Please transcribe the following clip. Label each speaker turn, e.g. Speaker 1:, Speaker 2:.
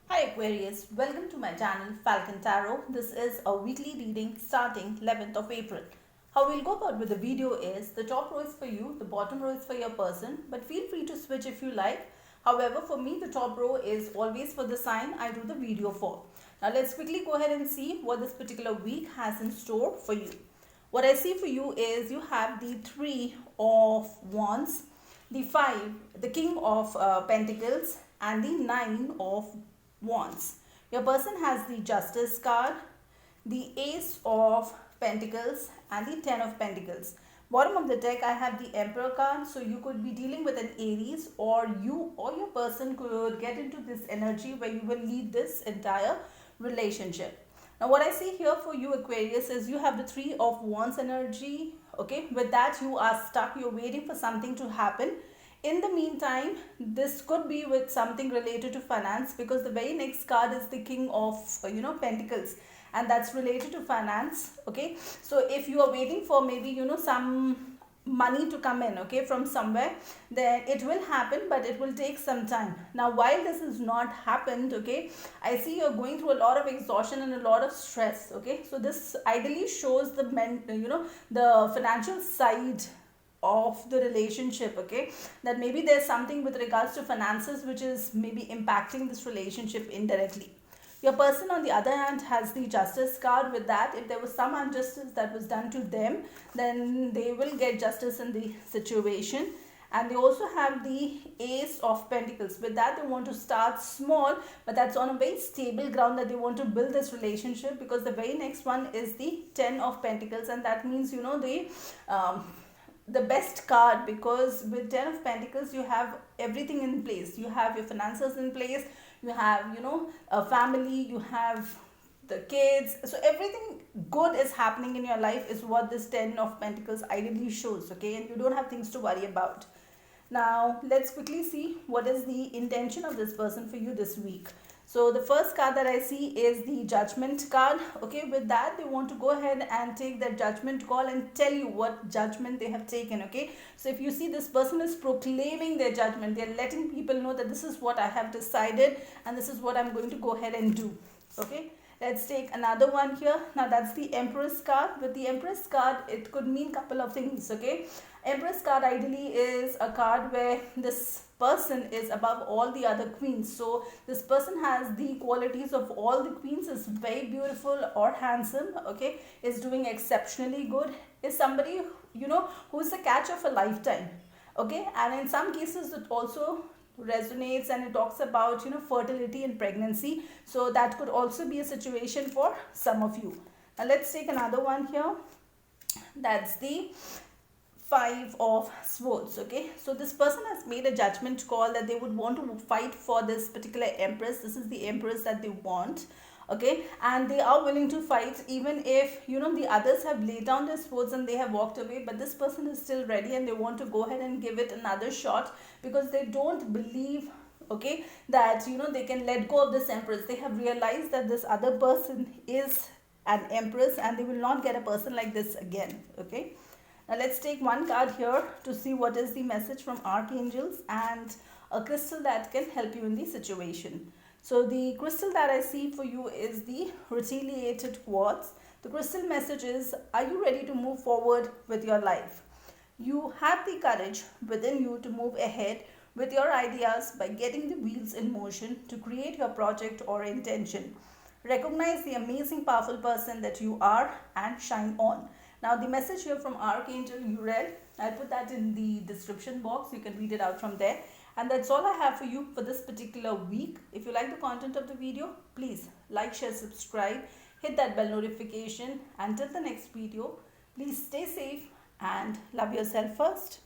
Speaker 1: Hi Aquarius, welcome to my channel Falcon Tarot. This is a weekly reading starting 11th of April. How we'll go about with the video is the top row is for you, the bottom row is for your person, but feel free to switch if you like. However, for me the top row is always for the sign I do the video for. Now let's quickly go ahead and see what this particular week has in store for you. What I see for you is you have the 3 of Wands, the 5, the King of Pentacles, and the 9 of Wands. Your person has the Justice card, the Ace of Pentacles, and the 10 of Pentacles. Bottom of the deck I have the Emperor card, so you could be dealing with an Aries, or you or your person could get into this energy where you will lead this entire relationship. Now what I see here for you Aquarius is you have the 3 of Wands energy. Okay, with that you are stuck, you're waiting for something to happen. In the meantime, this could be with something related to finance, because the very next card is the King of Pentacles, and that's related to finance. Okay, so if you are waiting for maybe some money to come in, okay, from somewhere, then it will happen, but it will take some time. Now while this has not happened, okay, I see you're going through a lot of exhaustion and a lot of stress. Okay, so this ideally shows the the financial side of the relationship. Okay, that maybe there's something with regards to finances which is maybe impacting this relationship indirectly. Your person on the other hand has the Justice card. With that, if there was some injustice that was done to them, then they will get justice in the situation. And they also have the Ace of Pentacles. With that, they want to start small, but that's on a very stable ground that they want to build this relationship, because the very next one is the 10 of Pentacles, and that means the best card, because with 10 of Pentacles you have everything in place. You have your finances in place, you have a family, you have the kids, so everything good is happening in your life is what this 10 of Pentacles ideally shows. Okay, and you don't have things to worry about. Now let's quickly see what is the intention of this person for you this week. So the first card that I see is the Judgment card. Okay, with that they want to go ahead and take their judgment call and tell you what judgment they have taken. Okay, so if you see, this person is proclaiming their judgment. They're letting people know that this is what I have decided and this is what I'm going to go ahead and do. Okay, let's take another one here. Now that's the Empress card. With the Empress card, it could mean couple of things. Okay, Empress card ideally is a card where this person is above all the other queens. So this person has the qualities of all the queens, is very beautiful or handsome. Okay, is doing exceptionally good, is somebody who's the catch of a lifetime. Okay, and in some cases it also resonates and it talks about fertility and pregnancy, so that could also be a situation for some of you. Now let's take another one here. That's the 5 of Swords. Okay, so this person has made a judgment call that they would want to fight for this particular Empress. This is the Empress that they want. Okay, and they are willing to fight even if the others have laid down their swords and they have walked away, but this person is still ready and they want to go ahead and give it another shot, because they don't believe, okay, that they can let go of this Empress. They have realized that this other person is an Empress and they will not get a person like this again. Okay, now let's take one card here to see what is the message from archangels and a crystal that can help you in the situation. So the crystal that I see for you is the Retaliated Quartz. The crystal message is, are you ready to move forward with your life? You have the courage within you to move ahead with your ideas by getting the wheels in motion to create your project or intention. Recognize the amazing powerful person that you are and shine on. Now the message here from Archangel Uriel, I'll put that in the description box. You can read it out from there. And that's all I have for you for this particular week. If you like the content of the video, please like, share, subscribe, hit that bell notification. Until the next video, please stay safe and love yourself first.